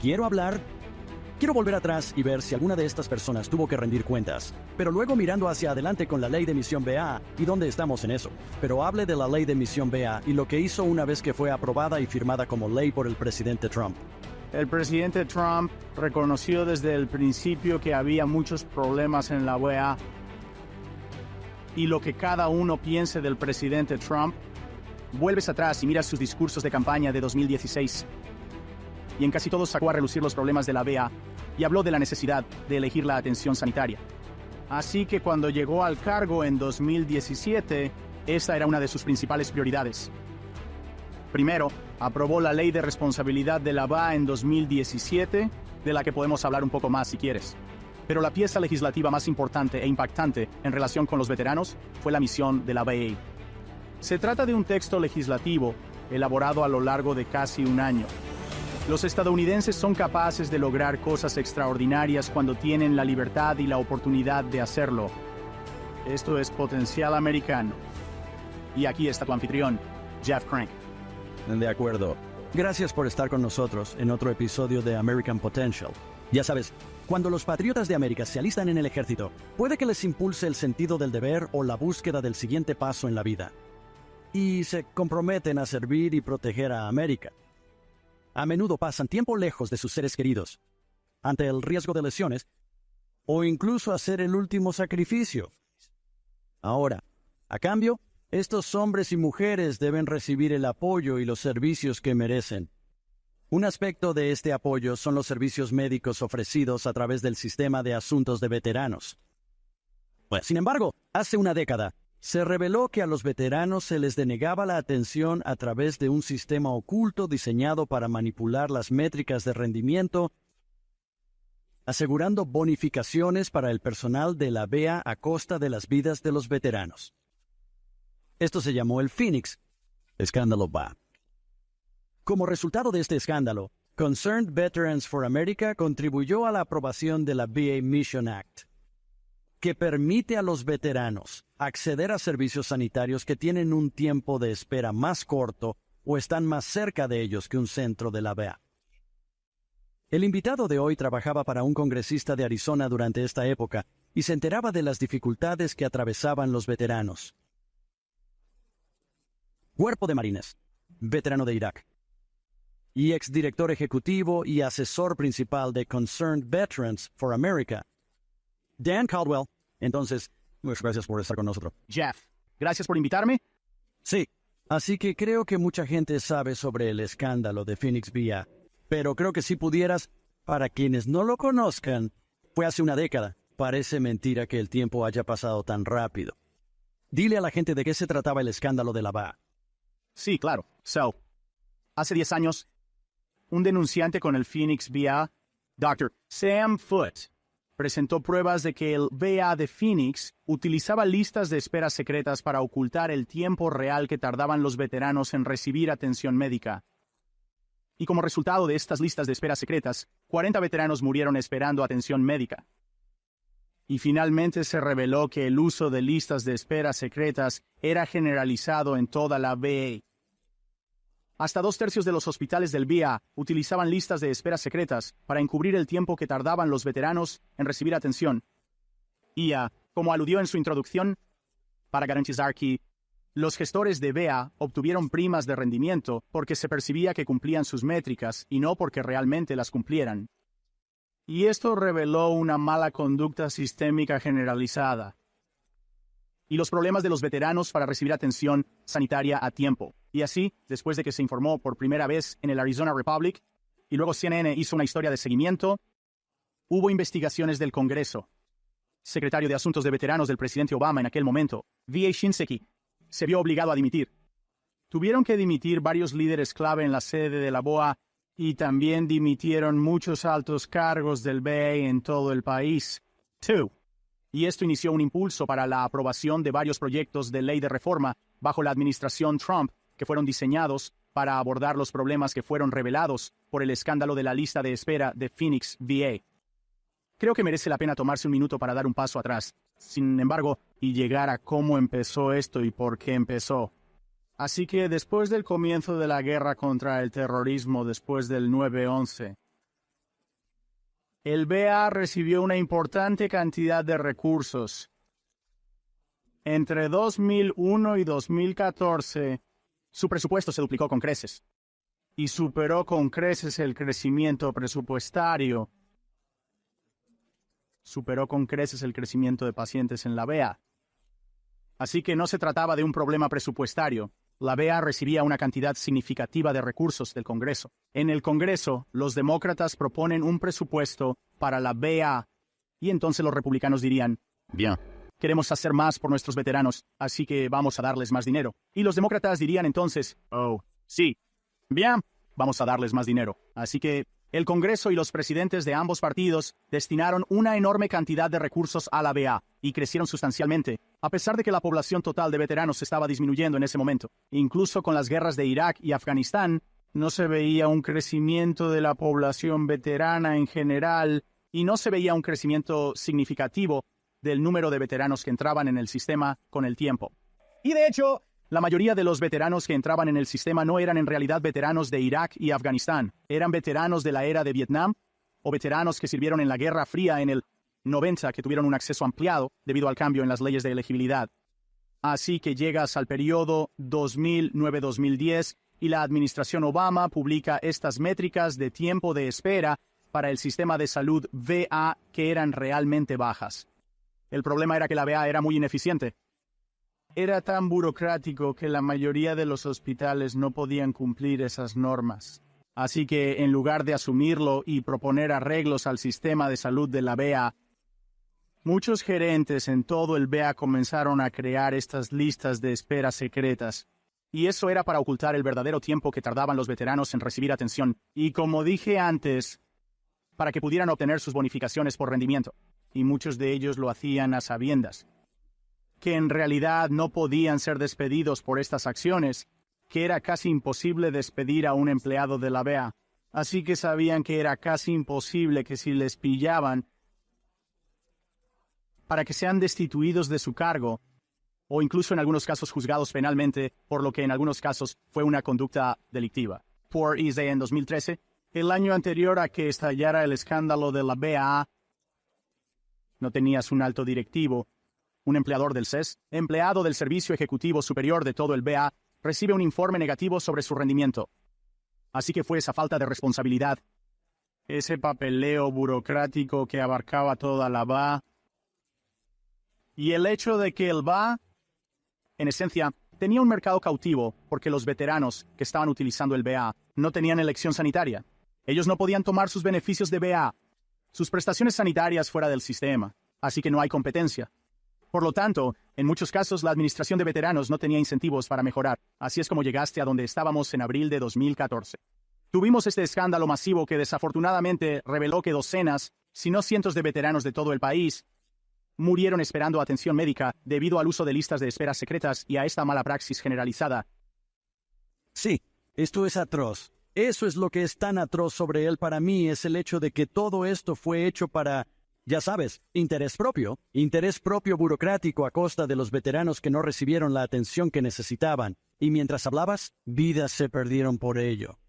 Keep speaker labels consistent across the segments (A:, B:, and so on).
A: Quiero volver atrás y ver si alguna de estas personas tuvo que rendir cuentas, pero luego mirando hacia adelante con la ley de emisión BA y dónde estamos en eso. Pero hable de la ley de emisión BA y lo que hizo una vez que fue aprobada y firmada como ley por el presidente Trump.
B: El presidente Trump reconoció desde el principio que había muchos problemas en la BA. Y lo que cada uno piense del presidente Trump, vuelves atrás y miras sus discursos de campaña de 2016. Y en casi todos sacó a relucir los problemas de la BA y habló de la necesidad de elegir la atención sanitaria. Así que cuando llegó al cargo en 2017, esta era una de sus principales prioridades. Primero, aprobó la Ley de Responsabilidad de la BA en 2017, de la que podemos hablar un poco más si quieres. Pero la pieza legislativa más importante e impactante en relación con los veteranos fue la misión de la BA. Se trata de un texto legislativo elaborado a lo largo de casi un año. Los estadounidenses son capaces de lograr cosas extraordinarias cuando tienen la libertad y la oportunidad de hacerlo. Esto es potencial americano. Y aquí está tu anfitrión, Jeff Crank.
A: De acuerdo. Gracias por estar con nosotros en otro episodio de American Potential. Ya sabes, cuando los patriotas de América se alistan en el ejército, puede que les impulse el sentido del deber o la búsqueda del siguiente paso en la vida. Y se comprometen a servir y proteger a América. A menudo pasan tiempo lejos de sus seres queridos, ante el riesgo de lesiones, o incluso hacer el último sacrificio. Ahora, a cambio, estos hombres y mujeres deben recibir el apoyo y los servicios que merecen. Un aspecto de este apoyo son los servicios médicos ofrecidos a través del sistema de asuntos de veteranos. Sin embargo, hace una década, se reveló que a los veteranos se les denegaba la atención a través de un sistema oculto diseñado para manipular las métricas de rendimiento, asegurando bonificaciones para el personal de la BEA a costa de las vidas de los veteranos. Esto se llamó el Phoenix Escándalo BA. Como resultado de este escándalo, Concerned Veterans for America contribuyó a la aprobación de la VA Mission Act, que permite a los veteranos acceder a servicios sanitarios que tienen un tiempo de espera más corto o están más cerca de ellos que un centro de la VA. El invitado de hoy trabajaba para un congresista de Arizona durante esta época y se enteraba de las dificultades que atravesaban los veteranos. Cuerpo de Marines, veterano de Irak, y exdirector ejecutivo y asesor principal de Concerned Veterans for America, Dan Caldwell. Entonces, muchas gracias por estar con nosotros.
B: Jeff, gracias por invitarme.
A: Sí, así que creo que mucha gente sabe sobre el escándalo de Phoenix VA, pero creo que si pudieras, para quienes no lo conozcan, fue hace una década. Parece mentira que el tiempo haya pasado tan rápido. Dile a la gente de qué se trataba el escándalo de la VA.
B: Sí, claro. Hace 10 años, un denunciante con el Phoenix VA, Dr. Sam Foote, presentó pruebas de que el VA de Phoenix utilizaba listas de espera secretas para ocultar el tiempo real que tardaban los veteranos en recibir atención médica. Y como resultado de estas listas de espera secretas, 40 veteranos murieron esperando atención médica. Y finalmente se reveló que el uso de listas de espera secretas era generalizado en toda la VA. Hasta 2/3 de los hospitales del VA utilizaban listas de espera secretas para encubrir el tiempo que tardaban los veteranos en recibir atención. Y, como aludió en su introducción, para garantizar que los gestores de VA obtuvieron primas de rendimiento porque se percibía que cumplían sus métricas y no porque realmente las cumplieran. Y esto reveló una mala conducta sistémica generalizada y los problemas de los veteranos para recibir atención sanitaria a tiempo. Y así, después de que se informó por primera vez en el Arizona Republic, y luego CNN hizo una historia de seguimiento, hubo investigaciones del Congreso. Secretario de Asuntos de Veteranos del presidente Obama en aquel momento, V.A. Shinseki, se vio obligado a dimitir. Tuvieron que dimitir varios líderes clave en la sede de la BOA y también dimitieron muchos altos cargos del VA en todo el país. Y esto inició un impulso para la aprobación de varios proyectos de ley de reforma bajo la administración Trump que fueron diseñados para abordar los problemas que fueron revelados por el escándalo de la lista de espera de Phoenix VA. Creo que merece la pena tomarse un minuto para dar un paso atrás, sin embargo, y llegar a cómo empezó esto y por qué empezó. Así que después del comienzo de la guerra contra el terrorismo después del 9/11, El VA recibió una importante cantidad de recursos. Entre 2001 y 2014, su presupuesto se duplicó con creces y superó con creces el crecimiento presupuestario. Superó con creces el crecimiento de pacientes en la VA. Así que no se trataba de un problema presupuestario. La VA recibía una cantidad significativa de recursos del Congreso. En el Congreso, los demócratas proponen un presupuesto para la VA y entonces los republicanos dirían, bien, queremos hacer más por nuestros veteranos, así que vamos a darles más dinero. Y los demócratas dirían entonces, oh, sí, bien, vamos a darles más dinero. Así que el Congreso y los presidentes de ambos partidos destinaron una enorme cantidad de recursos a la VA y crecieron sustancialmente, a pesar de que la población total de veteranos estaba disminuyendo en ese momento. Incluso con las guerras de Irak y Afganistán, no se veía un crecimiento de la población veterana en general y no se veía un crecimiento significativo del número de veteranos que entraban en el sistema con el tiempo. Y de hecho, la mayoría de los veteranos que entraban en el sistema no eran en realidad veteranos de Irak y Afganistán. Eran veteranos de la era de Vietnam o veteranos que sirvieron en la Guerra Fría en el 90 que tuvieron un acceso ampliado debido al cambio en las leyes de elegibilidad. Así que llegas al periodo 2009-2010 y la administración Obama publica estas métricas de tiempo de espera para el sistema de salud VA que eran realmente bajas. El problema era que la VA era muy ineficiente. Era tan burocrático que la mayoría de los hospitales no podían cumplir esas normas. Así que en lugar de asumirlo y proponer arreglos al sistema de salud de la VA, muchos gerentes en todo el VA comenzaron a crear estas listas de espera secretas. Y eso era para ocultar el verdadero tiempo que tardaban los veteranos en recibir atención. Y como dije antes, para que pudieran obtener sus bonificaciones por rendimiento. Y muchos de ellos lo hacían a sabiendas que en realidad no podían ser despedidos por estas acciones, que era casi imposible despedir a un empleado de la VA. Así que sabían que era casi imposible que si les pillaban, para que sean destituidos de su cargo, o incluso en algunos casos juzgados penalmente, por lo que en algunos casos fue una conducta delictiva. Por EASA en 2013, el año anterior a que estallara el escándalo de la VA, no tenías un alto directivo, un empleador del CES, empleado del Servicio Ejecutivo Superior de todo el VA, recibe un informe negativo sobre su rendimiento. Así que fue esa falta de responsabilidad, ese papeleo burocrático que abarcaba toda la VA, y el hecho de que el VA, en esencia, tenía un mercado cautivo porque los veteranos que estaban utilizando el VA no tenían elección sanitaria. Ellos no podían tomar sus beneficios de VA, sus prestaciones sanitarias fuera del sistema, así que no hay competencia. Por lo tanto, en muchos casos la administración de veteranos no tenía incentivos para mejorar. Así es como llegaste a donde estábamos en abril de 2014. Tuvimos este escándalo masivo que desafortunadamente reveló que docenas, si no cientos de veteranos de todo el país, murieron esperando atención médica debido al uso de listas de espera secretas y a esta mala praxis generalizada.
A: Sí, esto es atroz. Eso es lo que es tan atroz sobre él para mí, es el hecho de que todo esto fue hecho para, ya sabes, interés propio burocrático a costa de los veteranos que no recibieron la atención que necesitaban. Y mientras hablabas, vidas se perdieron por ello.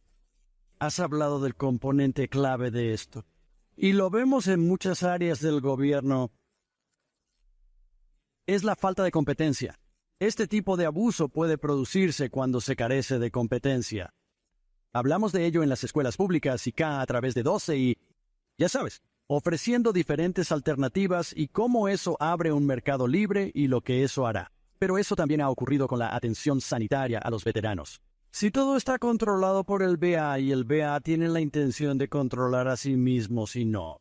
A: Has hablado del componente clave de esto. Y lo vemos en muchas áreas del gobierno. Es la falta de competencia. Este tipo de abuso puede producirse cuando se carece de competencia. Hablamos de ello en las escuelas públicas y acá a través de 12 y, ya sabes, ofreciendo diferentes alternativas y cómo eso abre un mercado libre y lo que eso hará. Pero eso también ha ocurrido con la atención sanitaria a los veteranos. Si todo está controlado por el VA y el VA tiene la intención de controlar a sí mismo, si no,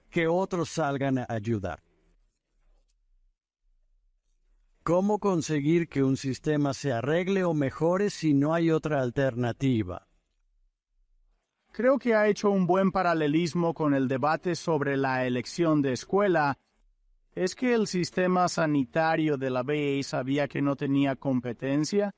A: que otros salgan a ayudar. ¿Cómo conseguir que un sistema se arregle o mejore si no hay otra alternativa?
B: Creo que ha hecho un buen paralelismo con el debate sobre la elección de escuela. ¿Es que el sistema sanitario de la VA sabía que no tenía competencia?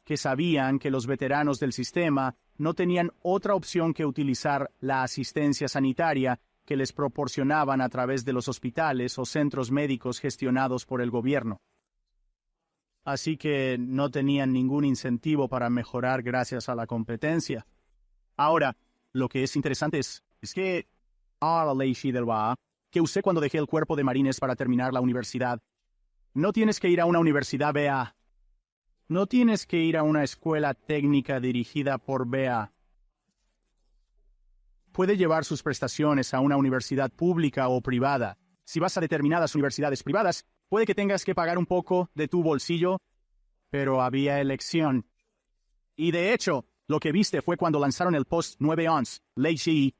B: Que sabían que los veteranos del sistema no tenían otra opción que utilizar la asistencia sanitaria que les proporcionaban a través de los hospitales o centros médicos gestionados por el gobierno. Así que no tenían ningún incentivo para mejorar gracias a la competencia. Ahora, lo que es interesante es Es que... la ley del BA, que usé cuando dejé el cuerpo de marines para terminar la universidad. No tienes que ir a una universidad BA. No tienes que ir a una escuela técnica dirigida por BA. Puede llevar sus prestaciones a una universidad pública o privada. Si vas a determinadas universidades privadas, puede que tengas que pagar un poco de tu bolsillo, pero había elección. Y de hecho, lo que viste fue cuando lanzaron el Post 911, Ley GE,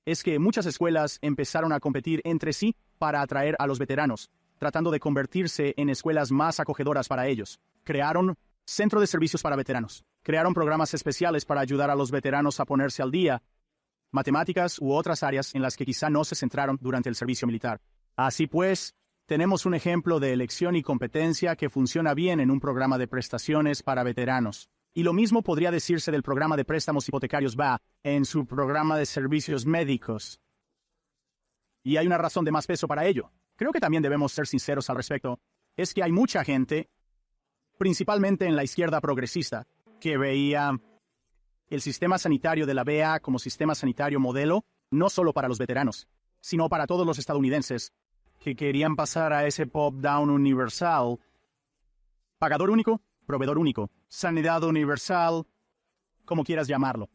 B: es que muchas escuelas empezaron a competir entre sí para atraer a los veteranos, tratando de convertirse en escuelas más acogedoras para ellos. Crearon Centro de Servicios para Veteranos. Crearon programas especiales para ayudar a los veteranos a ponerse al día, matemáticas u otras áreas en las que quizá no se centraron durante el servicio militar. Así pues, tenemos un ejemplo de elección y competencia que funciona bien en un programa de prestaciones para veteranos. Y lo mismo podría decirse del programa de préstamos hipotecarios BA en su programa de servicios médicos. Y hay una razón de más peso para ello. Creo que también debemos ser sinceros al respecto. Es que hay mucha gente, principalmente en la izquierda progresista, que veía el sistema sanitario de la BA como sistema sanitario modelo, no solo para los veteranos, sino para todos los estadounidenses que querían pasar a ese pop-down universal. Pagador único, proveedor único, sanidad universal, como quieras llamarlo.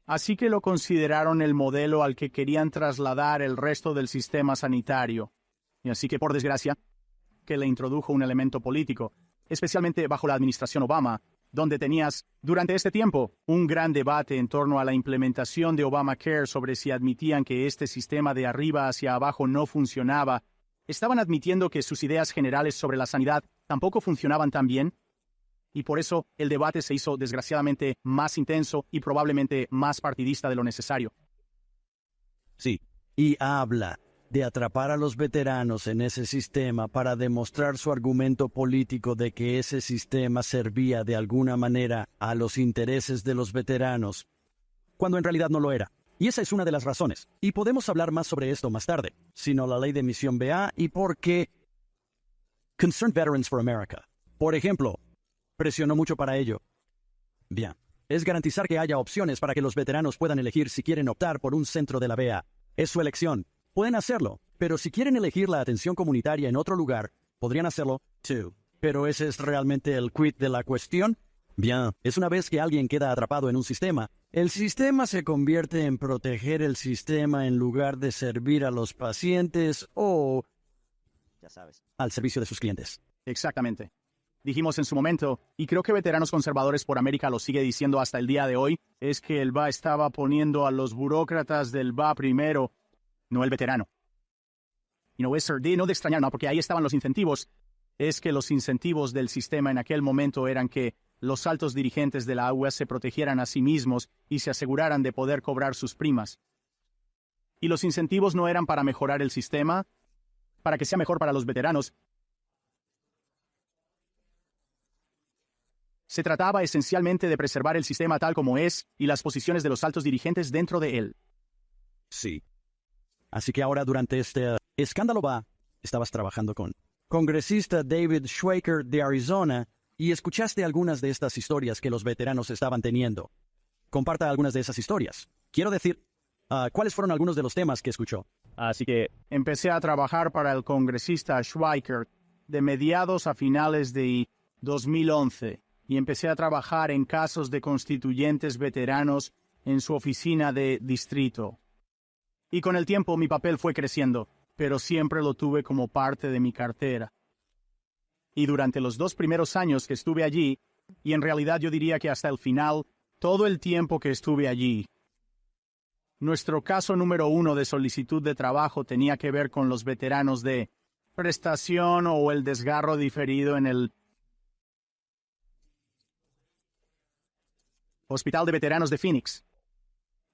B: Así que lo consideraron el modelo al que querían trasladar el resto del sistema sanitario. Y así que, por desgracia, que le introdujo un elemento político, especialmente bajo la administración Obama, donde tenías, durante este tiempo, un gran debate en torno a la implementación de Obamacare sobre si admitían que este sistema de arriba hacia abajo no funcionaba. Estaban admitiendo que sus ideas generales sobre la sanidad tampoco funcionaban tan bien, y por eso el debate se hizo desgraciadamente más intenso y probablemente más partidista de lo necesario.
A: Sí, y habla de atrapar a los veteranos en ese sistema para demostrar su argumento político de que ese sistema servía de alguna manera a los intereses de los veteranos, cuando en realidad no lo era. Y esa es una de las razones. Y podemos hablar más sobre esto más tarde, sino la ley de emisión BA y por qué Concerned Veterans for America, por ejemplo, presionó mucho para ello. Bien, es garantizar que haya opciones para que los veteranos puedan elegir si quieren optar por un centro de la BA. Es su elección. Pueden hacerlo, pero si quieren elegir la atención comunitaria en otro lugar, podrían hacerlo, too. Pero ese es realmente el quid de la cuestión. Bien, es una vez que alguien queda atrapado en un sistema, el sistema se convierte en proteger el sistema en lugar de servir a los pacientes o, ya sabes, al servicio de sus clientes.
B: Exactamente. Dijimos en su momento, y creo que Veteranos Conservadores por América lo sigue diciendo hasta el día de hoy, es que el BA estaba poniendo a los burócratas del BA primero, no el veterano. Y no es no de extrañar, no, porque ahí estaban los incentivos. Es que los incentivos del sistema en aquel momento eran que los altos dirigentes de la AUA se protegieran a sí mismos y se aseguraran de poder cobrar sus primas. Y los incentivos no eran para mejorar el sistema, para que sea mejor para los veteranos. Se trataba esencialmente de preservar el sistema tal como es y las posiciones de los altos dirigentes dentro de él.
A: Sí. Así que ahora durante este escándalo BA, estabas trabajando con congresista David Schweiker de Arizona y escuchaste algunas de estas historias que los veteranos estaban teniendo. Comparta algunas de esas historias. Quiero decir, ¿cuáles fueron algunos de los temas que escuchó?
B: Así que empecé a trabajar para el congresista Schweiker de mediados a finales de 2011 y empecé a trabajar en casos de constituyentes veteranos en su oficina de distrito. Y con el tiempo mi papel fue creciendo, pero siempre lo tuve como parte de mi cartera. Y durante los 2 primeros años que estuve allí, y en realidad yo diría que hasta el final, todo el tiempo que estuve allí, nuestro caso número 1 de solicitud de trabajo tenía que ver con los veteranos de prestación o el desgarro diferido en el Hospital de Veteranos de Phoenix.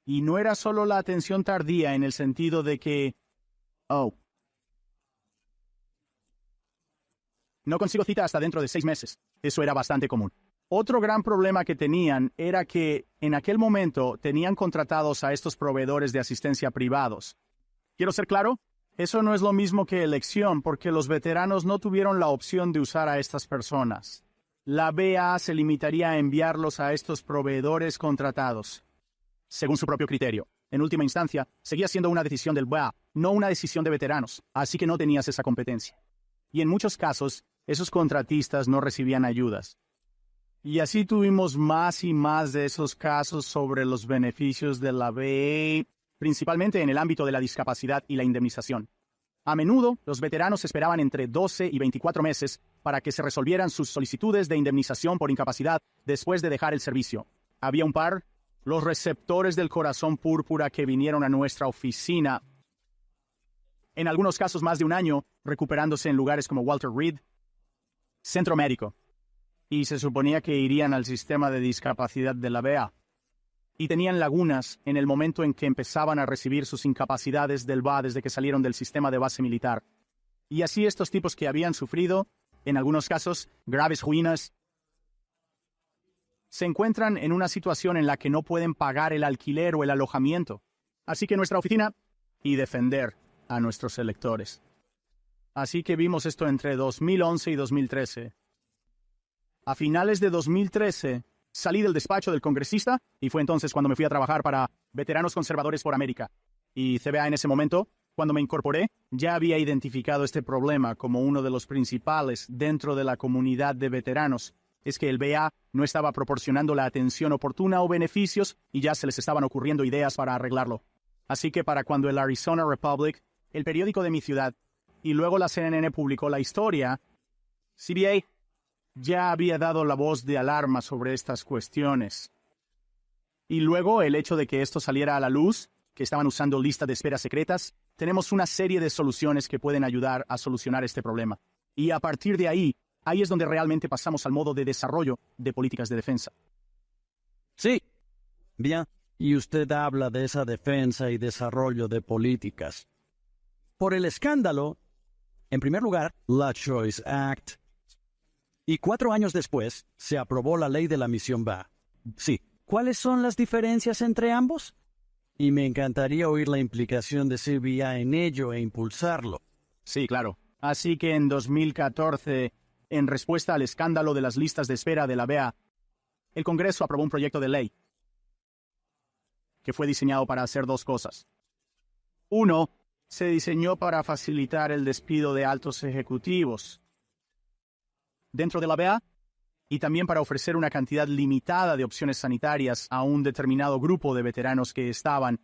B: Y no era solo la atención tardía en el sentido de que, no consigo cita hasta dentro de 6 meses. Eso era bastante común. Otro gran problema que tenían era que en aquel momento tenían contratados a estos proveedores de asistencia privados. Quiero ser claro, eso no es lo mismo que elección porque los veteranos no tuvieron la opción de usar a estas personas. La BA se limitaría a enviarlos a estos proveedores contratados, según su propio criterio. En última instancia, seguía siendo una decisión del BEA, no una decisión de veteranos, así que no tenías esa competencia. Y en muchos casos, esos contratistas no recibían ayudas. Y así tuvimos más y más de esos casos sobre los beneficios de la VA, principalmente en el ámbito de la discapacidad y la indemnización. A menudo, los veteranos esperaban entre 12 y 24 meses para que se resolvieran sus solicitudes de indemnización por incapacidad después de dejar el servicio. Había un par, los receptores del corazón púrpura que vinieron a nuestra oficina, en algunos casos más de un año, recuperándose en lugares como Walter Reed, Centro Médico, y se suponía que irían al sistema de discapacidad de la VA. Y tenían lagunas en el momento en que empezaban a recibir sus incapacidades del VA desde que salieron del sistema de base militar. Y así estos tipos que habían sufrido, en algunos casos, graves ruinas, se encuentran en una situación en la que no pueden pagar el alquiler o el alojamiento. Así que nuestra oficina, y defender a nuestros electores. Así que vimos esto entre 2011 y 2013. A finales de 2013, salí del despacho del congresista y fue entonces cuando me fui a trabajar para Veteranos Conservadores por América. Y CBA en ese momento, cuando me incorporé, ya había identificado este problema como uno de los principales dentro de la comunidad de veteranos. Es que el VA no estaba proporcionando la atención oportuna o beneficios y ya se les estaban ocurriendo ideas para arreglarlo. Así que para cuando el Arizona Republic, el periódico de mi ciudad, y luego la CNN publicó la historia, CBA ya había dado la voz de alarma sobre estas cuestiones. Y luego el hecho de que esto saliera a la luz, que estaban usando listas de espera secretas, tenemos una serie de soluciones que pueden ayudar a solucionar este problema. Y a partir de ahí es donde realmente pasamos al modo de desarrollo de políticas de defensa.
A: Sí. Bien. Y usted habla de esa defensa y desarrollo de políticas. Por el escándalo, en primer lugar, la Choice Act. Y 4 años después, se aprobó la ley de la misión VA. Sí. ¿Cuáles son las diferencias entre ambos? Y me encantaría oír la implicación de CBA en ello e impulsarlo.
B: Sí, claro. Así que en 2014, en respuesta al escándalo de las listas de espera de la VA, el Congreso aprobó un proyecto de ley que fue diseñado para hacer 2 cosas. 1, se diseñó para facilitar el despido de altos ejecutivos dentro de la VA y también para ofrecer una cantidad limitada de opciones sanitarias a un determinado grupo de veteranos que estaban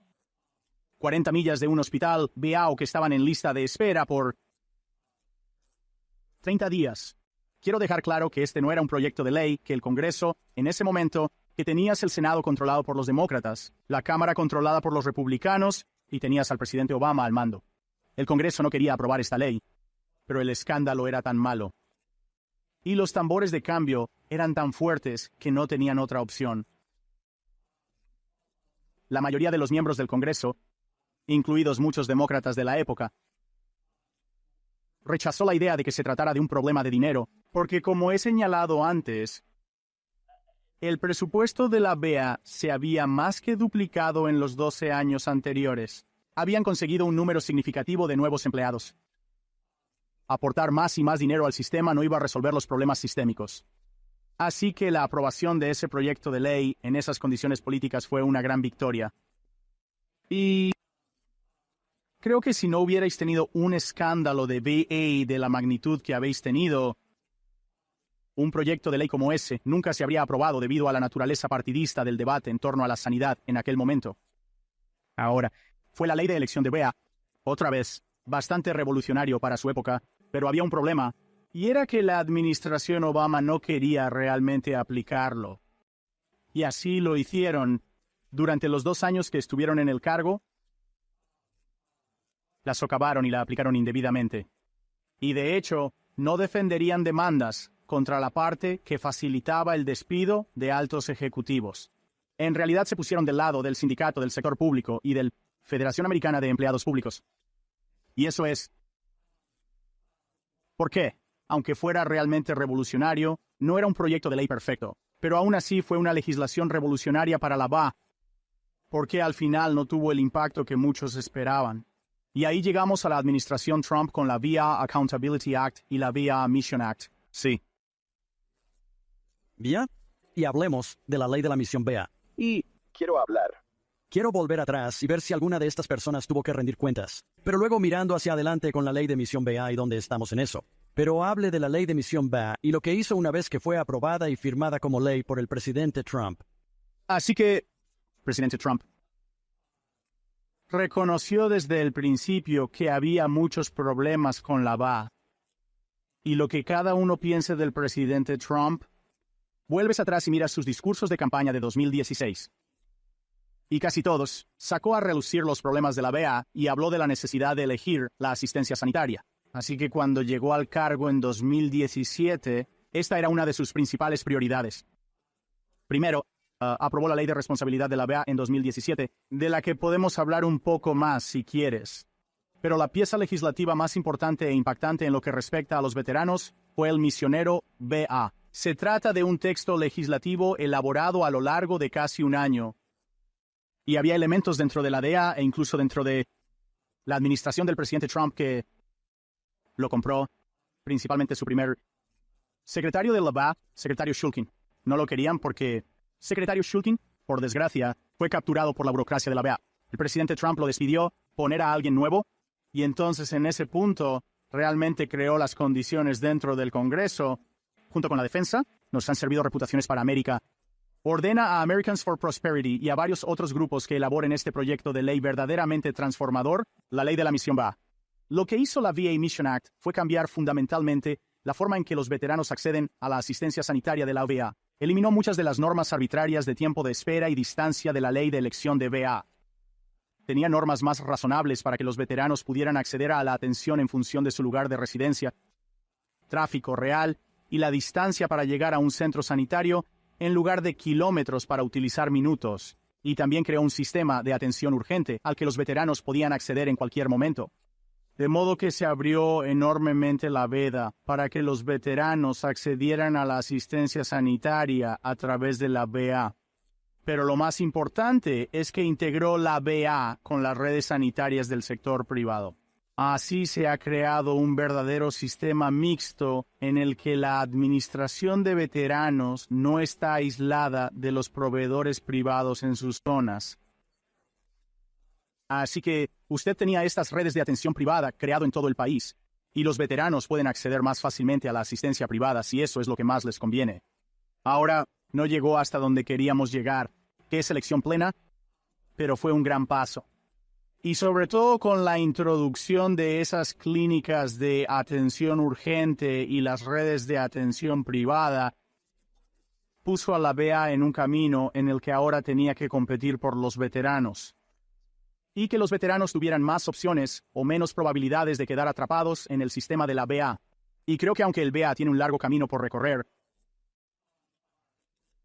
B: 40 millas de un hospital VA o que estaban en lista de espera por 30 días. Quiero dejar claro que este no era un proyecto de ley que el Congreso, en ese momento, que tenías el Senado controlado por los demócratas, la Cámara controlada por los republicanos y tenías al presidente Obama al mando. El Congreso no quería aprobar esta ley, pero el escándalo era tan malo. Y los tambores de cambio eran tan fuertes que no tenían otra opción. La mayoría de los miembros del Congreso, incluidos muchos demócratas de la época, rechazó la idea de que se tratara de un problema de dinero, porque como he señalado antes, el presupuesto de la VA se había más que duplicado en los 12 años anteriores. Habían conseguido un número significativo de nuevos empleados. Aportar más y más dinero al sistema no iba a resolver los problemas sistémicos. Así que la aprobación de ese proyecto de ley en esas condiciones políticas fue una gran victoria. Y creo que si no hubierais tenido un escándalo de VA de la magnitud que habéis tenido, un proyecto de ley como ese nunca se habría aprobado debido a la naturaleza partidista del debate en torno a la sanidad en aquel momento. Ahora, fue la ley de elección de VA, otra vez, bastante revolucionario para su época, pero había un problema, y era que la administración Obama no quería realmente aplicarlo. Y así lo hicieron. Durante los 2 años que estuvieron en el cargo, la socavaron y la aplicaron indebidamente. Y de hecho, no defenderían demandas contra la parte que facilitaba el despido de altos ejecutivos. En realidad se pusieron del lado del sindicato del sector público y del Federación Americana de Empleados Públicos. Y eso es ¿por qué? Aunque fuera realmente revolucionario, no era un proyecto de ley perfecto, pero aún así fue una legislación revolucionaria para la VA, porque al final no tuvo el impacto que muchos esperaban. Y ahí llegamos a la administración Trump con la VA Accountability Act y la VA Mission Act. Sí.
A: Bien, y hablemos de la ley de la misión VA.
C: Y quiero hablar.
A: quiero volver atrás y ver si alguna de estas personas tuvo que rendir cuentas. Pero luego mirando hacia adelante con la ley de emisión BA y dónde estamos en eso. Pero hable de la ley de emisión BA y lo que hizo una vez que fue aprobada y firmada como ley por el presidente Trump.
B: Así que, presidente Trump reconoció desde el principio que había muchos problemas con la BA. Y lo que cada uno piense del presidente Trump, vuelves atrás y miras sus discursos de campaña de 2016. Y casi todos sacó a relucir los problemas de la BA y habló de la necesidad de elegir la asistencia sanitaria. Así que cuando llegó al cargo en 2017, esta era una de sus principales prioridades. Primero, aprobó la Ley de Responsabilidad de la BA en 2017, de la que podemos hablar un poco más si quieres. Pero la pieza legislativa más importante e impactante en lo que respecta a los veteranos fue el misionero BA. Se trata de un texto legislativo elaborado a lo largo de casi un año. Y había elementos dentro de la DEA e incluso dentro de la administración del presidente Trump que lo compró, principalmente su primer secretario de la BA, secretario Shulkin. No lo querían porque secretario Shulkin, por desgracia, fue capturado por la burocracia de la BA. El presidente Trump lo despidió, poner a alguien nuevo, y entonces en ese punto realmente creó las condiciones dentro del Congreso, junto con la defensa, nos han servido reputaciones para América. Ordena a Americans for Prosperity y a varios otros grupos que elaboren este proyecto de ley verdaderamente transformador, la ley de la misión BA. Lo que hizo la VA Mission Act fue cambiar fundamentalmente la forma en que los veteranos acceden a la asistencia sanitaria de la VA. Eliminó muchas de las normas arbitrarias de tiempo de espera y distancia de la ley de elección de VA. Tenía normas más razonables para que los veteranos pudieran acceder a la atención en función de su lugar de residencia, tráfico real y la distancia para llegar a un centro sanitario en lugar de kilómetros para utilizar minutos. Y también creó un sistema de atención urgente al que los veteranos podían acceder en cualquier momento. De modo que se abrió enormemente la veda para que los veteranos accedieran a la asistencia sanitaria a través de la VA. Pero lo más importante es que integró la VA con las redes sanitarias del sector privado. Así se ha creado un verdadero sistema mixto en el que la administración de veteranos no está aislada de los proveedores privados en sus zonas. Así que usted tenía estas redes de atención privada creado en todo el país, y los veteranos pueden acceder más fácilmente a la asistencia privada si eso es lo que más les conviene. Ahora, no llegó hasta donde queríamos llegar, que es elección plena, pero fue un gran paso. Y sobre todo con la introducción de esas clínicas de atención urgente y las redes de atención privada, puso a la VA en un camino en el que ahora tenía que competir por los veteranos. Y que los veteranos tuvieran más opciones o menos probabilidades de quedar atrapados en el sistema de la VA. Y creo que aunque el VA tiene un largo camino por recorrer,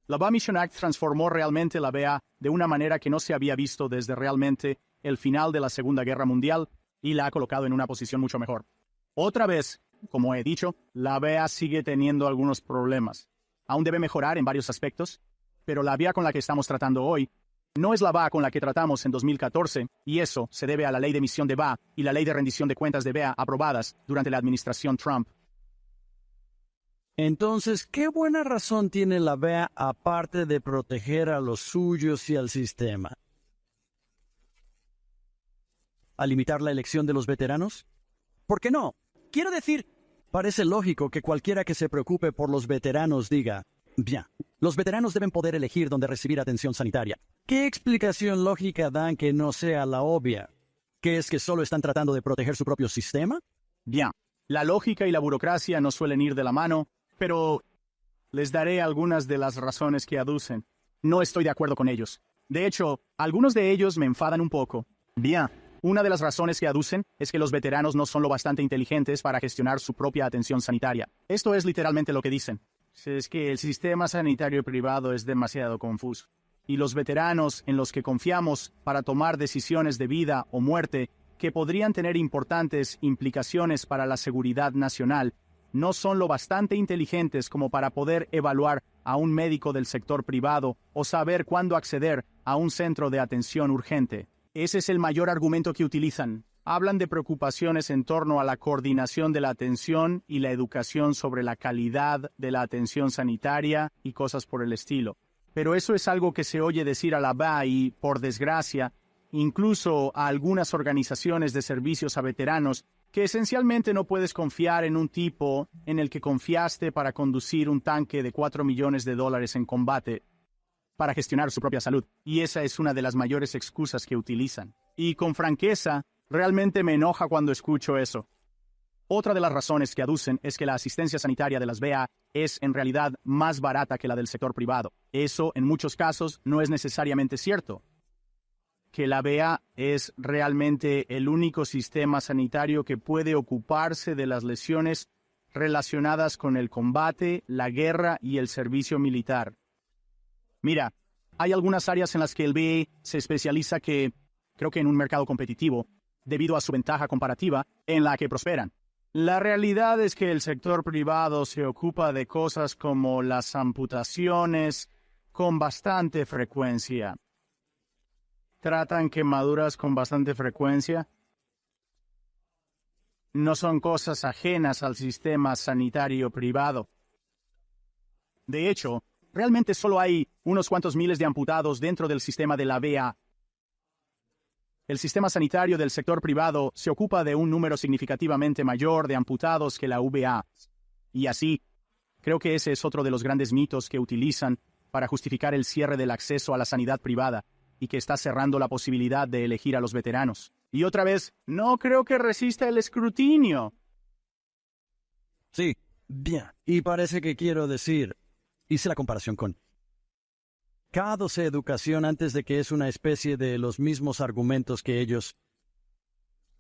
B: la VA Mission Act transformó realmente la VA de una manera que no se había visto desde realmente el final de la Segunda Guerra Mundial y la ha colocado en una posición mucho mejor. Otra vez, como he dicho, la VA sigue teniendo algunos problemas. Aún debe mejorar en varios aspectos, pero la vía con la que estamos tratando hoy no es la VA con la que tratamos en 2014, y eso se debe a la ley de emisión de VA y la ley de rendición de cuentas de VA aprobadas durante la administración Trump.
A: Entonces, ¿qué buena razón tiene la VA aparte de proteger a los suyos y al sistema? ¿A limitar la elección de los veteranos? ¿Por qué no? Quiero decir, parece lógico que cualquiera que se preocupe por los veteranos diga, bien, los veteranos deben poder elegir dónde recibir atención sanitaria. ¿Qué explicación lógica dan que no sea la obvia? ¿Que es que solo están tratando de proteger su propio sistema?
B: Bien, la lógica y la burocracia no suelen ir de la mano, pero les daré algunas de las razones que aducen. No estoy de acuerdo con ellos. De hecho, algunos de ellos me enfadan un poco. Bien, una de las razones que aducen es que los veteranos no son lo bastante inteligentes para gestionar su propia atención sanitaria. Esto es literalmente lo que dicen. Es que el sistema sanitario privado es demasiado confuso. Y los veteranos en los que confiamos para tomar decisiones de vida o muerte que podrían tener importantes implicaciones para la seguridad nacional no son lo bastante inteligentes como para poder evaluar a un médico del sector privado o saber cuándo acceder a un centro de atención urgente. Ese es el mayor argumento que utilizan. Hablan de preocupaciones en torno a la coordinación de la atención y la educación sobre la calidad de la atención sanitaria y cosas por el estilo. Pero eso es algo que se oye decir a la VA y, por desgracia, incluso a algunas organizaciones de servicios a veteranos, que esencialmente no puedes confiar en un tipo en el que confiaste para conducir un tanque de $4 millones en combate para gestionar su propia salud. Y esa es una de las mayores excusas que utilizan. Y con franqueza, realmente me enoja cuando escucho eso. Otra de las razones que aducen es que la asistencia sanitaria de las VA es en realidad más barata que la del sector privado. Eso, en muchos casos, no es necesariamente cierto. Que la VA es realmente el único sistema sanitario que puede ocuparse de las lesiones relacionadas con el combate, la guerra y el servicio militar. Mira, hay algunas áreas en las que el VA se especializa que, creo que en un mercado competitivo, debido a su ventaja comparativa, en la que prosperan. La realidad es que el sector privado se ocupa de cosas como las amputaciones con bastante frecuencia. ¿Tratan quemaduras con bastante frecuencia? No son cosas ajenas al sistema sanitario privado. De hecho, realmente solo hay unos cuantos miles de amputados dentro del sistema de la VA. El sistema sanitario del sector privado se ocupa de un número significativamente mayor de amputados que la VA. Y así, creo que ese es otro de los grandes mitos que utilizan para justificar el cierre del acceso a la sanidad privada y que está cerrando la posibilidad de elegir a los veteranos. Y otra vez, no creo que resista el escrutinio.
A: Sí, bien. Y parece que quiero decir, hice la comparación con K12 Educación antes de que es una especie de los mismos argumentos que ellos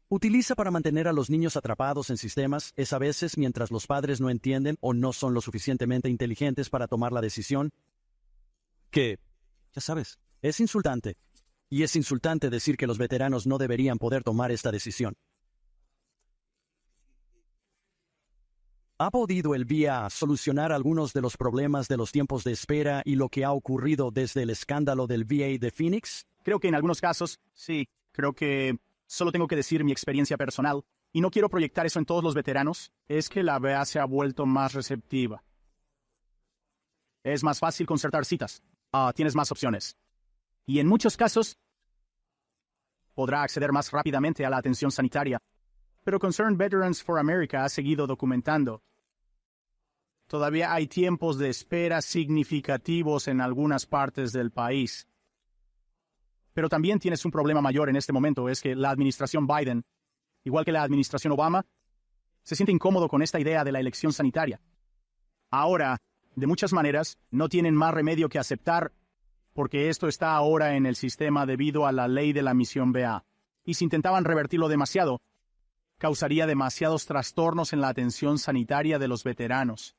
A: utiliza para mantener a los niños atrapados en sistemas, es a veces mientras los padres no entienden o no son lo suficientemente inteligentes para tomar la decisión, que, ya sabes, es insultante. Y es insultante decir que los veteranos no deberían poder tomar esta decisión. ¿Ha podido el VA solucionar algunos de los problemas de los tiempos de espera y lo que ha ocurrido desde el escándalo del VA de Phoenix?
B: Creo que en algunos casos, sí. Creo que solo tengo que decir mi experiencia personal, y no quiero proyectar eso en todos los veteranos, es que la VA se ha vuelto más receptiva. Es más fácil concertar citas. Tienes más opciones. Y en muchos casos, podrá acceder más rápidamente a la atención sanitaria. Pero Concerned Veterans for America ha seguido documentando. Todavía hay tiempos de espera significativos en algunas partes del país. Pero también tienes un problema mayor en este momento, es que la administración Biden, igual que la administración Obama, se siente incómodo con esta idea de la elección sanitaria. Ahora, de muchas maneras, no tienen más remedio que aceptar, porque esto está ahora en el sistema debido a la ley de la misión VA. Y si intentaban revertirlo demasiado, causaría demasiados trastornos en la atención sanitaria de los veteranos.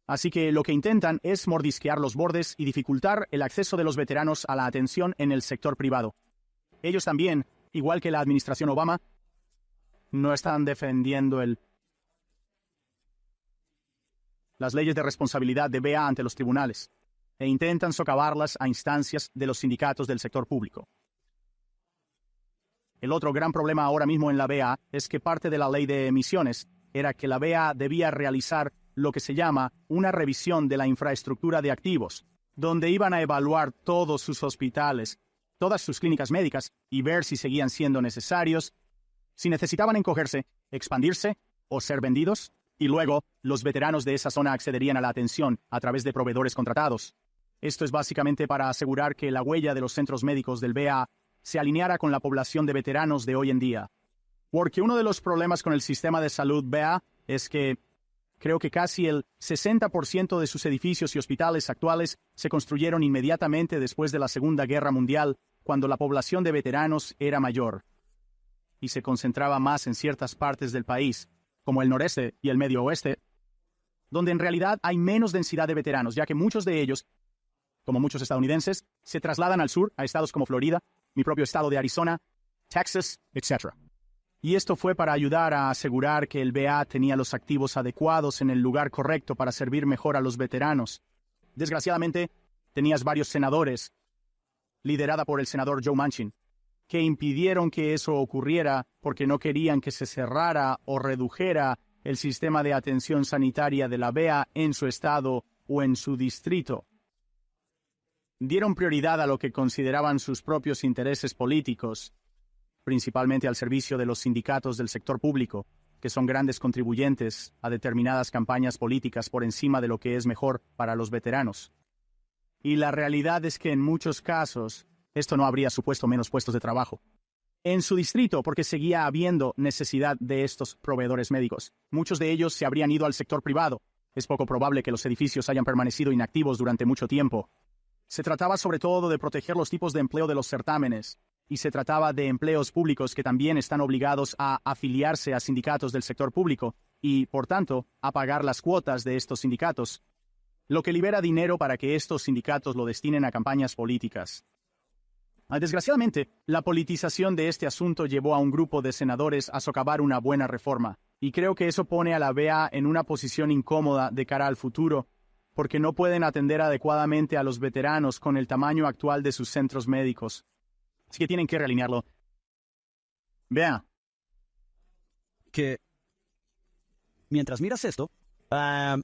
B: Así que lo que intentan es mordisquear los bordes y dificultar el acceso de los veteranos a la atención en el sector privado. Ellos también, igual que la administración Obama, no están defendiendo las leyes de responsabilidad de VA ante los tribunales, e intentan socavarlas a instancias de los sindicatos del sector público. El otro gran problema ahora mismo en la VA es que parte de la ley de emisiones era que la VA debía realizar lo que se llama una revisión de la infraestructura de activos, donde iban a evaluar todos sus hospitales, todas sus clínicas médicas y ver si seguían siendo necesarios, si necesitaban encogerse, expandirse o ser vendidos, y luego los veteranos de esa zona accederían a la atención a través de proveedores contratados. Esto es básicamente para asegurar que la huella de los centros médicos del VA se alineara con la población de veteranos de hoy en día. Porque uno de los problemas con el sistema de salud VA es que creo que casi el 60% de sus edificios y hospitales actuales se construyeron inmediatamente después de la Segunda Guerra Mundial, cuando la población de veteranos era mayor, y se concentraba más en ciertas partes del país, como el noreste y el medio oeste, donde en realidad hay menos densidad de veteranos, ya que muchos de ellos, como muchos estadounidenses, se trasladan al sur, a estados como Florida, mi propio estado de Arizona, Texas, etc. Y esto fue para ayudar a asegurar que el VA tenía los activos adecuados en el lugar correcto para servir mejor a los veteranos. Desgraciadamente, tenías varios senadores, liderada por el senador Joe Manchin, que impidieron que eso ocurriera porque no querían que se cerrara o redujera el sistema de atención sanitaria de la VA en su estado o en su distrito. dieron prioridad a lo que consideraban sus propios intereses políticos, principalmente al servicio de los sindicatos del sector público, que son grandes contribuyentes a determinadas campañas políticas por encima de lo que es mejor para los veteranos. Y la realidad es que en muchos casos, esto no habría supuesto menos puestos de trabajo en su distrito, porque seguía habiendo necesidad de estos proveedores médicos. Muchos de ellos se habrían ido al sector privado. Es poco probable que los edificios hayan permanecido inactivos durante mucho tiempo. Se trataba sobre todo de proteger los tipos de empleo de los certámenes, y se trataba de empleos públicos que también están obligados a afiliarse a sindicatos del sector público y, por tanto, a pagar las cuotas de estos sindicatos, lo que libera dinero para que estos sindicatos lo destinen a campañas políticas. Desgraciadamente, la politización de este asunto llevó a un grupo de senadores a socavar una buena reforma, y creo que eso pone a la VA en una posición incómoda de cara al futuro, porque no pueden atender adecuadamente a los veteranos con el tamaño actual de sus centros médicos. Así que tienen que realinearlo. Vea.
A: Que mientras miras esto,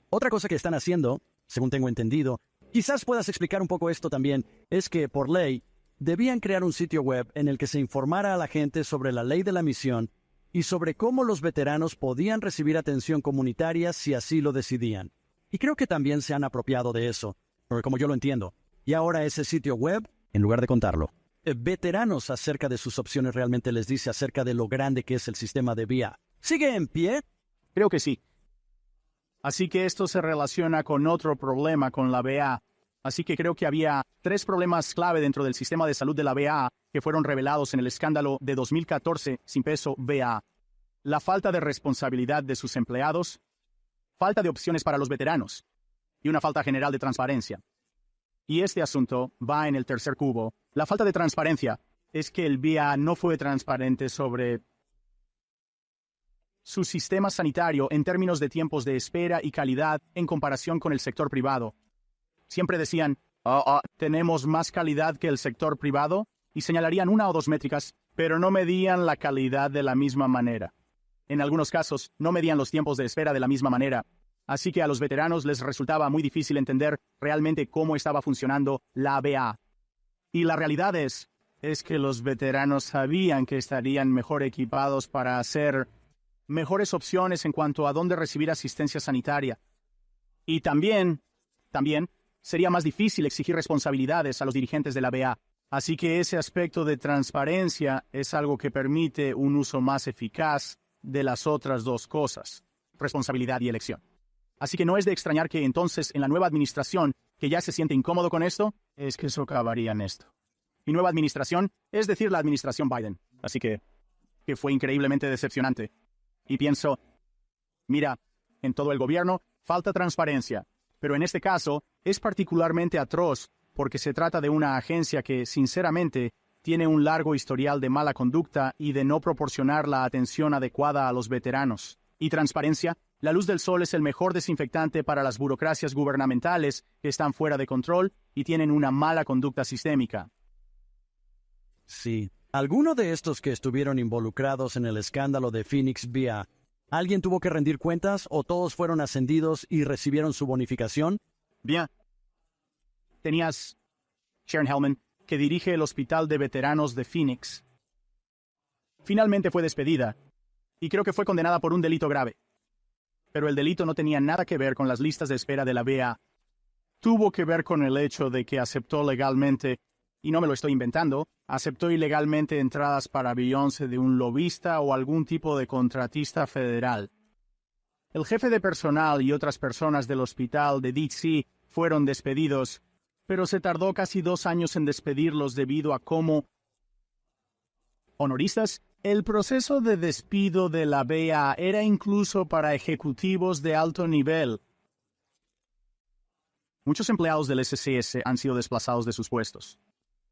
A: otra cosa que están haciendo, según tengo entendido, quizás puedas explicar un poco esto también, es que por ley debían crear un sitio web en el que se informara a la gente sobre la ley de la misión y sobre cómo los veteranos podían recibir atención comunitaria si así lo decidían. Y creo que también se han apropiado de eso, porque como yo lo entiendo. Y ahora ese sitio web, en lugar de contarlo, veteranos acerca de sus opciones realmente les dice acerca de lo grande que es el sistema de VIA. ¿Sigue en pie?
B: Creo que sí. Así que esto se relaciona con otro problema con la VA. Así que creo que había 3 problemas clave dentro del sistema de salud de la VA que fueron revelados en el escándalo de 2014 sin peso VA. La falta de responsabilidad de sus empleados, falta de opciones para los veteranos y una falta general de transparencia. Y este asunto va en el tercer cubo. La falta de transparencia es que el VA no fue transparente sobre su sistema sanitario en términos de tiempos de espera y calidad en comparación con el sector privado. Siempre decían, tenemos más calidad que el sector privado, y señalarían 1 o 2 métricas, pero no medían la calidad de la misma manera. En algunos casos, no medían los tiempos de espera de la misma manera. Así que a los veteranos les resultaba muy difícil entender realmente cómo estaba funcionando la VA. Y la realidad es que los veteranos sabían que estarían mejor equipados para hacer mejores opciones en cuanto a dónde recibir asistencia sanitaria. Y también, sería más difícil exigir responsabilidades a los dirigentes de la VA. Así que ese aspecto de transparencia es algo que permite un uso más eficaz de las otras 2 cosas, responsabilidad y elección. Así que no es de extrañar que entonces en la nueva administración, que ya se siente incómodo con esto, es que socavaría en esto. Y nueva administración, es decir, la administración Biden. Así que fue increíblemente decepcionante. Y pienso, mira, en todo el gobierno falta transparencia, pero en este caso es particularmente atroz porque se trata de una agencia que, sinceramente, tiene un largo historial de mala conducta y de no proporcionar la atención adecuada a los veteranos. Y transparencia, la luz del sol es el mejor desinfectante para las burocracias gubernamentales que están fuera de control y tienen una mala conducta sistémica.
A: Sí. ¿Alguno de estos que estuvieron involucrados en el escándalo de Phoenix VIA, alguien tuvo que rendir cuentas o todos fueron ascendidos y recibieron su bonificación?
B: Bien. Tenías Sharon Hellman, que dirige el Hospital de Veteranos de Phoenix. Finalmente fue despedida, y creo que fue condenada por un delito grave. Pero el delito no tenía nada que ver con las listas de espera de la VA. Tuvo que ver con el hecho de que aceptó legalmente, y no me lo estoy inventando, aceptó ilegalmente entradas para Beyoncé de un lobista o algún tipo de contratista federal. El jefe de personal y otras personas del hospital de D.C. fueron despedidos, pero se tardó casi 2 años en despedirlos debido a cómo... ¿Honoristas? El proceso de despido de la VA era incluso para ejecutivos de alto nivel. Muchos empleados del SCS han sido desplazados de sus puestos.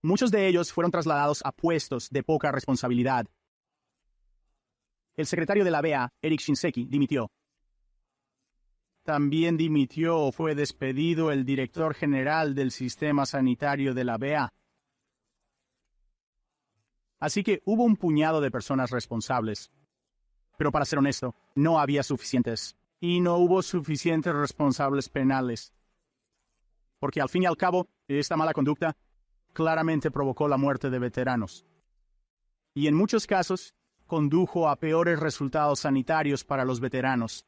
B: Muchos de ellos fueron trasladados a puestos de poca responsabilidad. El secretario de la VA, Eric Shinseki, dimitió. También dimitió o fue despedido el director general del sistema sanitario de la VA. Así que hubo un puñado de personas responsables. Pero para ser honesto, no había suficientes. Y no hubo suficientes responsables penales. Porque al fin y al cabo, Esta mala conducta claramente provocó la muerte de veteranos. Y en muchos casos, condujo a peores resultados sanitarios para los veteranos.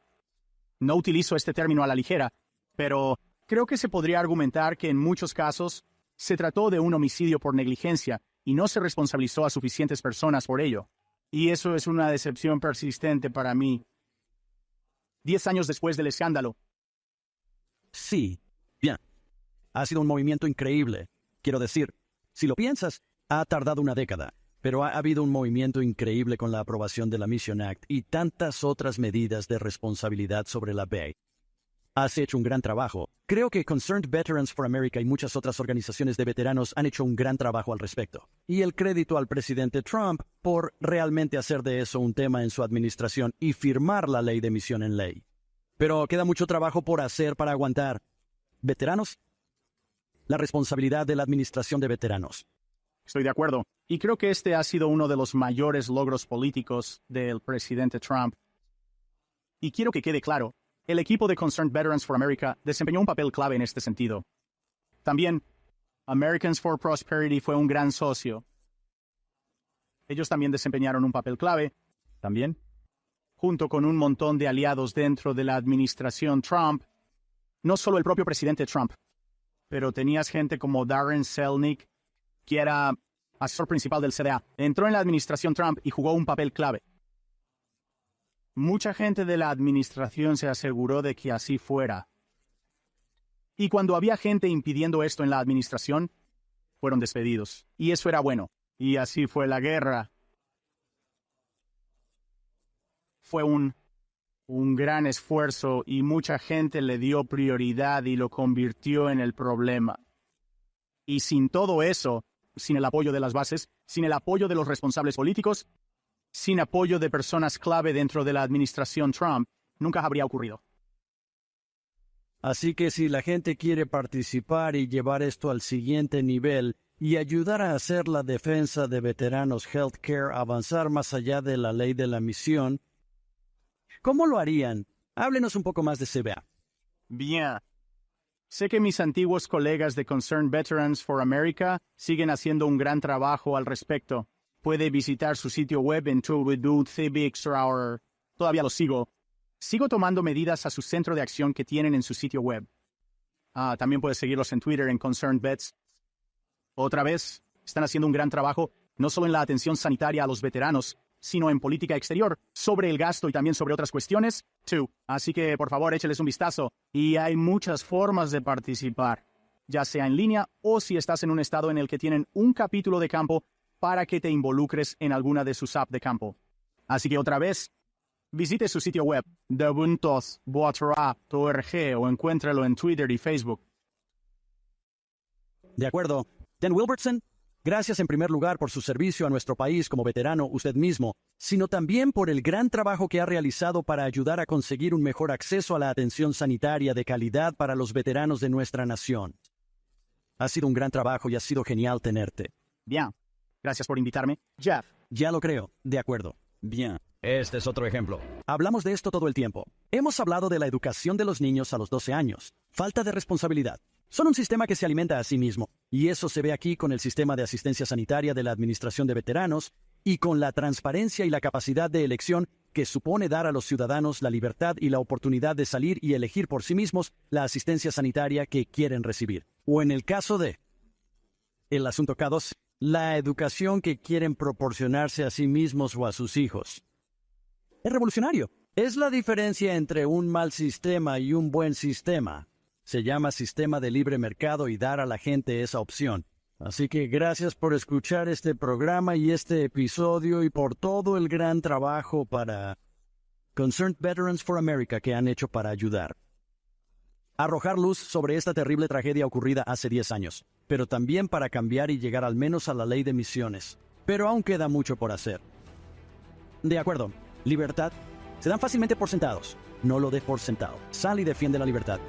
B: No utilizo este término a la ligera, pero creo que se podría argumentar que en muchos casos se trató de un homicidio por negligencia y no se responsabilizó a suficientes personas por ello. Y eso es una decepción persistente para mí. 10 años después del escándalo.
A: Sí, bien. Ha sido un movimiento increíble. Quiero decir, si lo piensas, ha tardado una década, pero ha habido un movimiento increíble con la aprobación de la Mission Act y tantas otras medidas de responsabilidad sobre la VA. Has hecho un gran trabajo. Creo que Concerned Veterans for America y muchas otras organizaciones de veteranos han hecho un gran trabajo al respecto. Y el crédito al presidente Trump por realmente hacer de eso un tema en su administración y firmar la ley de misión en ley. Pero queda mucho trabajo por hacer para aguantar. ¿Veteranos? La responsabilidad de la administración de veteranos.
B: Estoy de acuerdo. Y creo que este ha sido uno de los mayores logros políticos del presidente Trump. Y quiero que quede claro, el equipo de Concerned Veterans for America desempeñó un papel clave en este sentido. También, Americans for Prosperity fue un gran socio. Ellos también desempeñaron un papel clave, también, junto con un montón de aliados dentro de la administración Trump. No solo el propio presidente Trump, pero tenías gente como Darren Selnick, que era asesor principal del CDA. Entró en la administración Trump y jugó un papel clave. Mucha gente de la administración se aseguró de que así fuera. Y cuando había gente impidiendo esto en la administración, fueron despedidos. Y eso era bueno. Y así fue la guerra. Fue un gran esfuerzo y mucha gente le dio prioridad y lo convirtió en el problema. Y sin todo eso, sin el apoyo de las bases, sin el apoyo de los responsables políticos, sin apoyo de personas clave dentro de la administración Trump, nunca habría ocurrido.
A: Así que si la gente quiere participar y llevar esto al siguiente nivel y ayudar a hacer la defensa de veteranos healthcare avanzar más allá de la ley de la misión, ¿cómo lo harían? Háblenos un poco más de CBA.
B: Bien. Sé que mis antiguos colegas de Concerned Veterans for America siguen haciendo un gran trabajo al respecto. Puede visitar su sitio web en ToolWithDoThibXR. Todavía lo sigo. Sigo tomando medidas a su centro de acción que tienen en su sitio web. También puedes seguirlos en Twitter en Concerned Vets. Otra vez, están haciendo un gran trabajo, no solo en la atención sanitaria a los veteranos, sino en política exterior, sobre el gasto y también sobre otras cuestiones, too. Así que, por favor, écheles un vistazo. Y hay muchas formas de participar, ya sea en línea o si estás en un estado en el que tienen un capítulo de campo para que te involucres en alguna de sus apps de campo. Así que otra vez, visite su sitio web, thebuntos.org o encuéntralo en Twitter y Facebook.
A: De acuerdo. Dan Wilbertson, gracias en primer lugar por su servicio a nuestro país como veterano usted mismo, sino también por el gran trabajo que ha realizado para ayudar a conseguir un mejor acceso a la atención sanitaria de calidad para los veteranos de nuestra nación. Ha sido un gran trabajo y ha sido genial tenerte.
B: Bien. Gracias por invitarme. Jeff.
A: Ya lo creo. De acuerdo. Bien. Este es otro ejemplo. Hablamos de esto todo el tiempo. Hemos hablado de la educación de los niños a los 12 años. Falta de responsabilidad. Son un sistema que se alimenta a sí mismo. Y eso se ve aquí con el sistema de asistencia sanitaria de la Administración de Veteranos y con la transparencia y la capacidad de elección que supone dar a los ciudadanos la libertad y la oportunidad de salir y elegir por sí mismos la asistencia sanitaria que quieren recibir. O en el caso de el asunto K2, la educación que quieren proporcionarse a sí mismos o a sus hijos. Es revolucionario. Es la diferencia entre un mal sistema y un buen sistema. Se llama sistema de libre mercado y dar a la gente esa opción. Así que gracias por escuchar este programa y este episodio y por todo el gran trabajo para Concerned Veterans for America que han hecho para ayudar. Arrojar luz sobre esta terrible tragedia ocurrida hace 10 años, pero también para cambiar y llegar al menos a la ley de misiones. Pero aún queda mucho por hacer. De acuerdo, libertad. Se dan fácilmente por sentados. No lo des por sentado. Sal y defiende la libertad.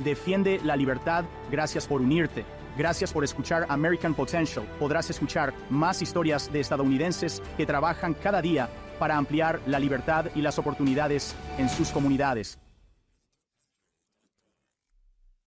B: Defiende la libertad. Gracias por unirte. Gracias por escuchar American Potential. Podrás escuchar más historias de estadounidenses que trabajan cada día para ampliar la libertad y las oportunidades en sus comunidades.